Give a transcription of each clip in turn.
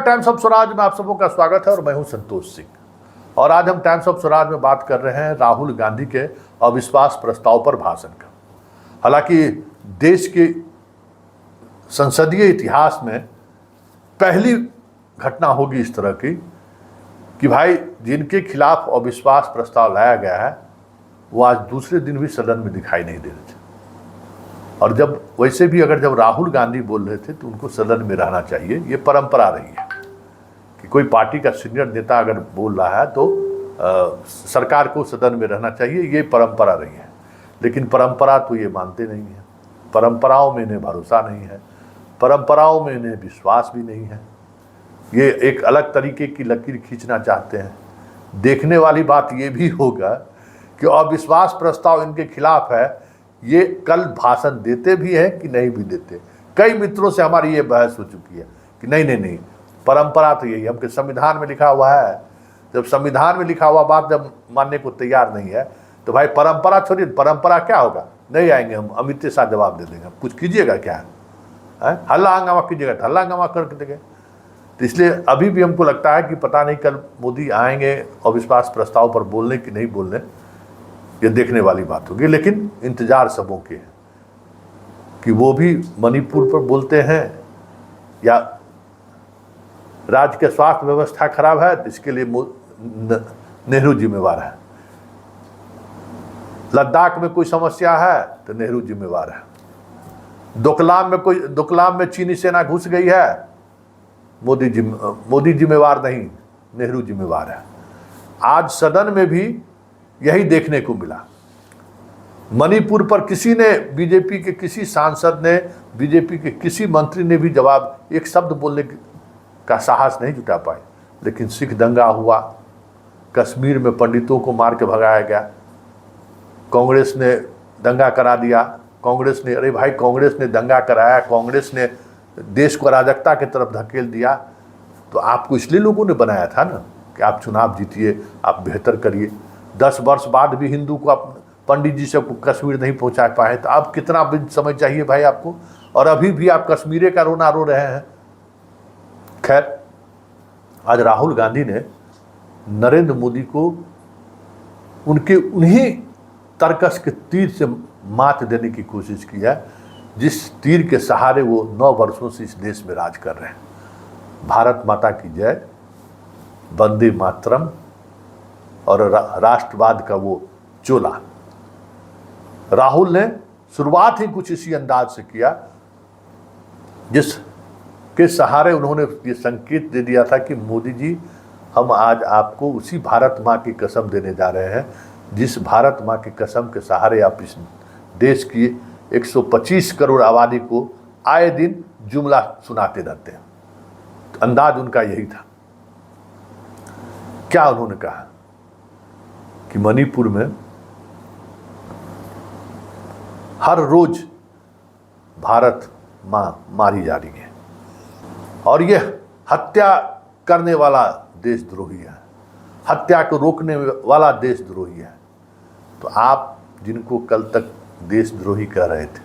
Times of Swaraj में आप सबों का स्वागत है और मैं हूं संतोष सिंह। और आज हम टाइम्स ऑफ स्वराज में बात कर रहे हैं राहुल गांधी के अविश्वास प्रस्ताव पर भाषण का। हालांकि देश के संसदीय इतिहास में पहली घटना होगी इस तरह की कि भाई जिनके खिलाफ अविश्वास प्रस्ताव लाया गया है वो आज दूसरे दिन भी सदन में दिखाई नहीं दे रहे थे। और जब वैसे भी अगर जब राहुल गांधी बोल रहे थे तो उनको सदन में रहना चाहिए, ये परंपरा रही है कि कोई पार्टी का सीनियर नेता अगर बोल रहा है तो सरकार को सदन में रहना चाहिए, ये परंपरा रही है। लेकिन परंपरा तो ये मानते नहीं है, परंपराओं में इन्हें भरोसा नहीं है, परंपराओं में इन्हें विश्वास भी नहीं है। ये एक अलग तरीके की लकीर खींचना चाहते हैं। देखने वाली बात ये भी होगा कि अविश्वास प्रस्ताव इनके खिलाफ है, ये कल भाषण देते भी हैं कि नहीं भी देते। कई मित्रों से हमारी ये बहस हो चुकी है कि नहीं, परंपरा तो यही, हमके संविधान में लिखा हुआ है। जब संविधान में लिखा हुआ बात जब मानने को तैयार नहीं है तो भाई परंपरा छोड़िए, परंपरा क्या होगा, नहीं आएंगे हम, अमित शाह जवाब दे देंगे। कुछ कीजिएगा क्या है, हल्ला हंगामा कीजिएगा, हल्ला हंगामा कर देंगे। तो इसलिए अभी भी हमको लगता है कि पता नहीं कल मोदी आएंगे अविश्वास प्रस्ताव पर बोलने कि नहीं बोलने, ये देखने वाली बात होगी। लेकिन इंतजार सबों के है कि वो भी मणिपुर पर बोलते हैं या राज्य के स्वास्थ्य व्यवस्था खराब है, इसके लिए नेहरू जिम्मेवार है। लद्दाख में कोई समस्या है तो नेहरू जिम्मेवार है। डोकलाम में चीनी सेना घुस गई है, मोदी जिम्मेवार नहीं, नेहरू जिम्मेवार है। आज सदन में भी यही देखने को मिला। मणिपुर पर किसी ने, बीजेपी के किसी सांसद ने, बीजेपी के किसी मंत्री ने भी जवाब एक शब्द बोलने का साहस नहीं जुटा पाए। लेकिन सिख दंगा हुआ, कश्मीर में पंडितों को मार के भगाया गया, कांग्रेस ने दंगा करा दिया। कांग्रेस ने, अरे भाई कांग्रेस ने दंगा कराया, कांग्रेस ने देश को अराजकता की तरफ धकेल दिया, तो आपको इसलिए लोगों ने बनाया था ना कि आप चुनाव जीतिए, आप बेहतर करिए। 10 वर्ष बाद भी हिंदू को आप पंडित जी से कश्मीर नहीं पहुंचा पाए, तो अब कितना समय चाहिए भाई आपको, और अभी भी आप कश्मीर का रोना रो रहे हैं। खैर, आज राहुल गांधी ने नरेंद्र मोदी को उनके उन्हीं तर्कस के तीर से मात देने की कोशिश की है जिस तीर के सहारे वो 9 वर्षों से इस देश में राज कर रहे हैं। भारत माता की जय, वंदे मातरम और राष्ट्रवाद का वो चोला। राहुल ने शुरुआत ही कुछ इसी अंदाज से किया जिसके सहारे उन्होंने ये संकेत दे दिया था कि मोदी जी, हम आज आपको उसी भारत माँ की कसम देने जा रहे हैं जिस भारत माँ की कसम के सहारे आप इस देश की 125 करोड़ आबादी को आए दिन जुमला सुनाते रहते हैं। अंदाज उनका यही था। क्या उन्होंने कहा कि मणिपुर में हर रोज भारत माँ मारी जा रही है और यह हत्या करने वाला देशद्रोही है, हत्या को रोकने वाला देशद्रोही है। तो आप जिनको कल तक देशद्रोही कह रहे थे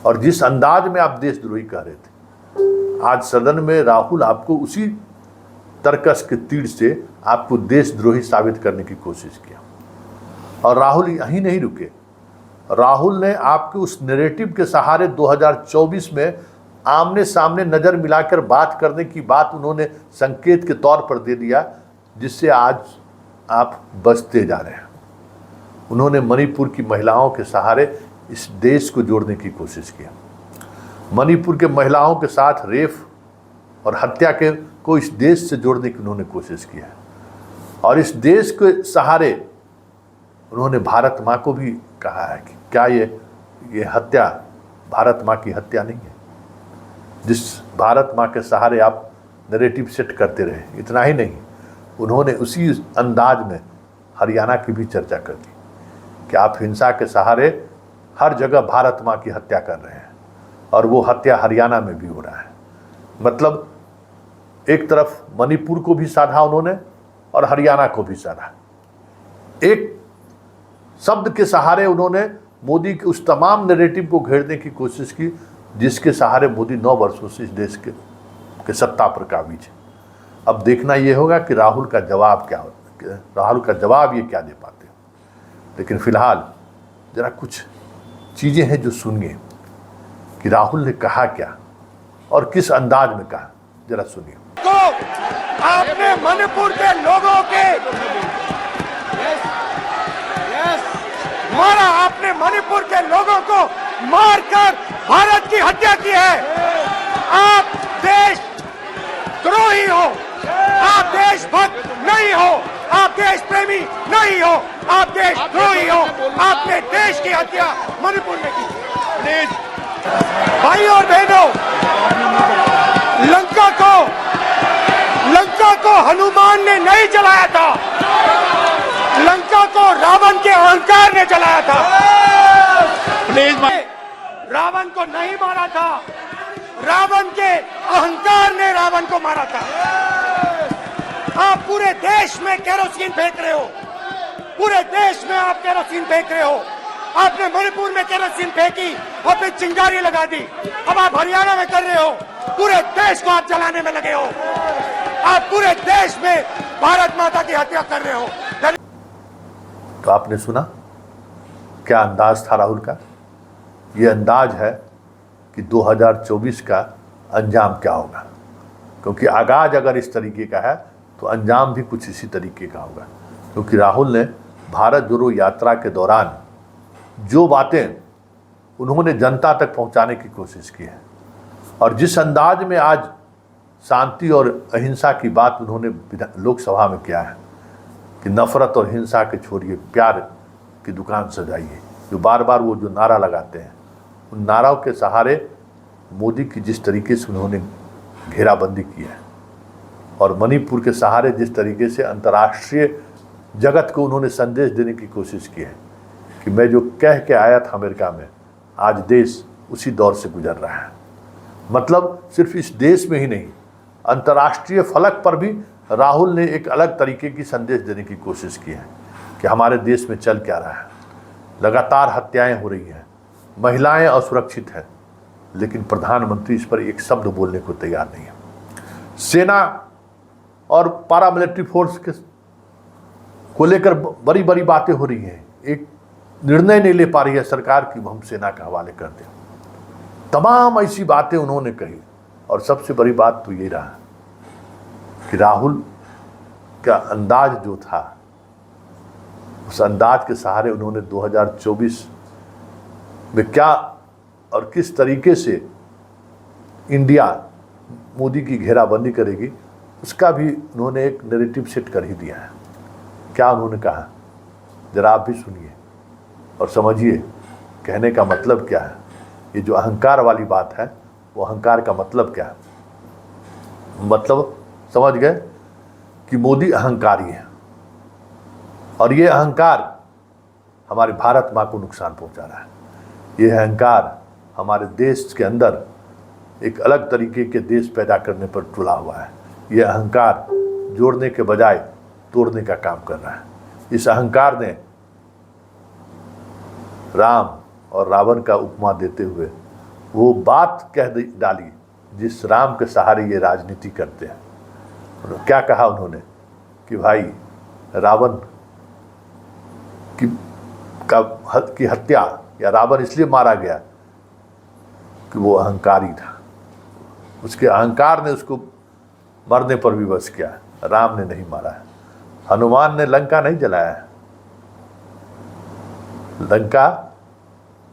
और जिस अंदाज में आप देशद्रोही कह रहे थे, आज सदन में राहुल आपको उसी तर्कस के तीर से आपको देशद्रोही साबित करने की कोशिश किया। और राहुल यहीं नहीं रुके, राहुल ने आपके उस नैरेटिव के सहारे 2024 में आमने सामने नज़र मिलाकर बात करने की बात उन्होंने संकेत के तौर पर दे दिया, जिससे आज आप बचते जा रहे हैं। उन्होंने मणिपुर की महिलाओं के सहारे इस देश को जोड़ने की कोशिश की। मणिपुर के महिलाओं के साथ रेप और हत्या के को इस देश से जोड़ने की उन्होंने कोशिश की है। और इस देश के सहारे उन्होंने भारत माँ को भी कहा है कि क्या ये हत्या भारत माँ की हत्या नहीं है, जिस भारत माँ के सहारे आप नैरेटिव सेट करते रहे। इतना ही नहीं, उन्होंने उसी अंदाज में हरियाणा की भी चर्चा कर दी कि आप हिंसा के सहारे हर जगह भारत माँ की हत्या कर रहे हैं और वो हत्या हरियाणा में भी हो रहा है। मतलब एक तरफ मणिपुर को भी साधा उन्होंने और हरियाणा को भी साधा। एक शब्द के सहारे उन्होंने मोदी के उस तमाम नैरेटिव को घेरने की कोशिश की जिसके सहारे मोदी 9 वर्षों से इस देश के सत्ता पर काबिज है। अब देखना ये होगा कि राहुल का जवाब क्या होता है, राहुल का जवाब ये क्या दे पाते हैं। लेकिन फिलहाल जरा कुछ चीज़ें हैं जो सुनिए कि राहुल ने कहा क्या और किस अंदाज में कहा, जरा सुनिए। तो आपने मणिपुर के लोगों के मारा, आपने मणिपुर के लोगों को मारकर भारत की हत्या की है। आप देश द्रोही हो, आप देशभक्त नहीं हो, आप देश प्रेमी नहीं हो, आप देशद्रोही हो। आपने देश की हत्या मणिपुर में की। प्लीज भाई और बहनों, लंका को हनुमान ने नहीं जलाया था, लंका को रावण के अहंकार ने जलाया था। प्लीज, रावण को नहीं मारा था, रावण के अहंकार ने रावण को मारा था। आप पूरे देश में केरोसिन फेंक रहे हो, पूरे देश में आप केरोसिन फेंक रहे हो। आपने मणिपुर में केरोसिन फेंकी और फिर चिंगारी लगा दी। अब आप हरियाणा में कर रहे हो, पूरे देश को आप जलाने में लगे हो। आप पूरे देश में भारत माता की हत्या कर रहे हो। तो आपने सुना क्या अंदाज था राहुल का। ये अंदाज है कि 2024 का अंजाम क्या होगा, क्योंकि आगाज अगर इस तरीके का है तो अंजाम भी कुछ इसी तरीके का होगा। क्योंकि राहुल ने भारत जोड़ो यात्रा के दौरान जो बातें उन्होंने जनता तक पहुंचाने की कोशिश की है और जिस अंदाज में आज शांति और अहिंसा की बात उन्होंने लोकसभा में किया है कि नफरत और हिंसा के छोड़िए, प्यार की दुकान सजाइए, जो बार बार वो जो नारा लगाते हैं, उन नाराओं के सहारे मोदी की जिस तरीके से उन्होंने घेराबंदी की है और मणिपुर के सहारे जिस तरीके से अंतर्राष्ट्रीय जगत को उन्होंने संदेश देने की कोशिश की है कि मैं जो कह के आया था अमेरिका में, आज देश उसी दौर से गुजर रहा है। मतलब सिर्फ इस देश में ही नहीं, अंतर्राष्ट्रीय फलक पर भी राहुल ने एक अलग तरीके की संदेश देने की कोशिश की है कि हमारे देश में चल क्या रहा है। लगातार हत्याएं हो रही हैं, महिलाएं असुरक्षित हैं, लेकिन प्रधानमंत्री इस पर एक शब्द बोलने को तैयार नहीं है। सेना और पैरामिलिट्री फोर्स को लेकर बड़ी बड़ी बातें हो रही हैं, एक निर्णय नहीं ले पा रही है सरकार कि हम सेना के हवाले कर दें। तमाम ऐसी बातें उन्होंने कही और सबसे बड़ी बात तो ये रहा कि राहुल का अंदाज जो था, उस अंदाज के सहारे उन्होंने 2024 में क्या और किस तरीके से इंडिया मोदी की घेराबंदी करेगी, उसका भी उन्होंने एक नैरेटिव सेट कर ही दिया है। क्या उन्होंने कहा, जरा आप भी सुनिए और समझिए कहने का मतलब क्या है। ये जो अहंकार वाली बात है, वो अहंकार का मतलब क्या है। मतलब समझ गए कि मोदी अहंकारी है और ये अहंकार हमारी भारत माँ को नुकसान पहुंचा रहा है। ये अहंकार हमारे देश के अंदर एक अलग तरीके के देश पैदा करने पर तुला हुआ है। ये अहंकार जोड़ने के बजाय तोड़ने का काम कर रहा है। इस अहंकार ने राम और रावण का उपमा देते हुए वो बात कह डाली जिस राम के सहारे ये राजनीति करते हैं। क्या कहा उन्होंने कि भाई रावण की हत्या या रावण इसलिए मारा गया कि वो अहंकारी था, उसके अहंकार ने उसको मरने पर विवश किया। राम ने नहीं मारा है, हनुमान ने लंका नहीं जलाया है, लंका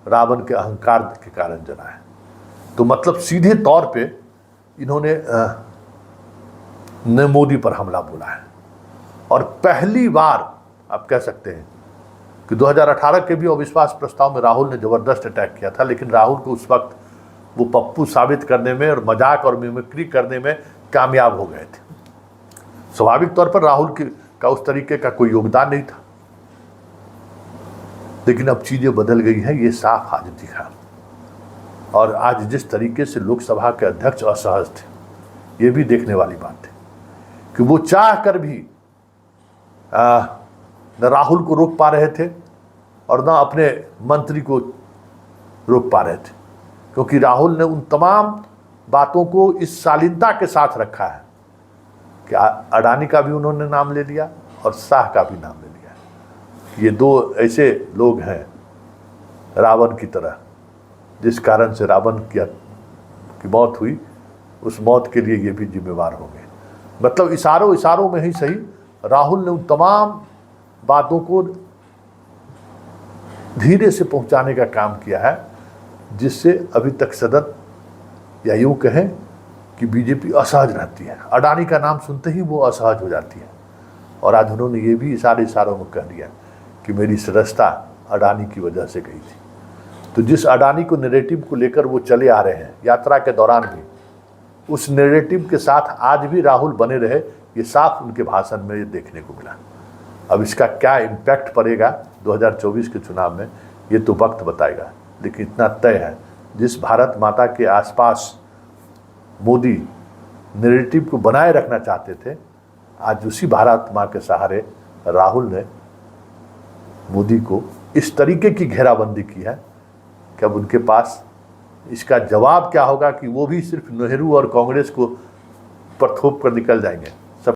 रावण के अहंकार के कारण जला है। तो मतलब सीधे तौर पे इन्होंने ने मोदी पर हमला बोला है। और पहली बार आप कह सकते हैं कि 2018 के भी अविश्वास प्रस्ताव में राहुल ने जबरदस्त अटैक किया था, लेकिन राहुल को उस वक्त वो पप्पू साबित करने में और मजाक और मिमिक्री करने में कामयाब हो गए थे। स्वाभाविक तौर पर राहुल का उस तरीके का कोई योगदान नहीं था, लेकिन अब चीजें बदल गई हैं, ये साफ आज दिखा। और आज जिस तरीके से लोकसभा के अध्यक्ष असहज थे, ये भी देखने वाली बात है कि वो चाह कर भी न राहुल को रोक पा रहे थे और न अपने मंत्री को रोक पा रहे थे, क्योंकि राहुल ने उन तमाम बातों को इस शालीनता के साथ रखा है कि अडानी का भी उन्होंने नाम ले लिया और शाह का भी नाम ले लिया। ये दो ऐसे लोग हैं रावण की तरह, जिस कारण से रावण की मौत हुई, उस मौत के लिए ये भी जिम्मेवार होंगे। मतलब इशारों में ही सही राहुल ने उन तमाम बातों को धीरे से पहुंचाने का काम किया है, जिससे अभी तक सदन या यूं कहें कि बीजेपी असहज रहती है। अडानी का नाम सुनते ही वो असहज हो जाती है। और आज उन्होंने ये भी इशारों में कह दिया कि मेरी सदस्यता अडानी की वजह से गई थी। तो जिस अडानी को नैरेटिव को लेकर वो चले आ रहे हैं यात्रा के दौरान भी, उस नैरेटिव के साथ आज भी राहुल बने रहे, ये साफ उनके भाषण में ये देखने को मिला। अब इसका क्या इम्पैक्ट पड़ेगा 2024 के चुनाव में, ये तो वक्त बताएगा। लेकिन इतना तय है, जिस भारत माता के आसपास मोदी नैरेटिव को बनाए रखना चाहते थे, आज उसी भारत माँ के सहारे राहुल ने मोदी को इस तरीके की घेराबंदी की है कि अब उनके पास इसका जवाब क्या होगा कि वो भी सिर्फ नेहरू और कांग्रेस को पर थोप कर निकल जाएंगे।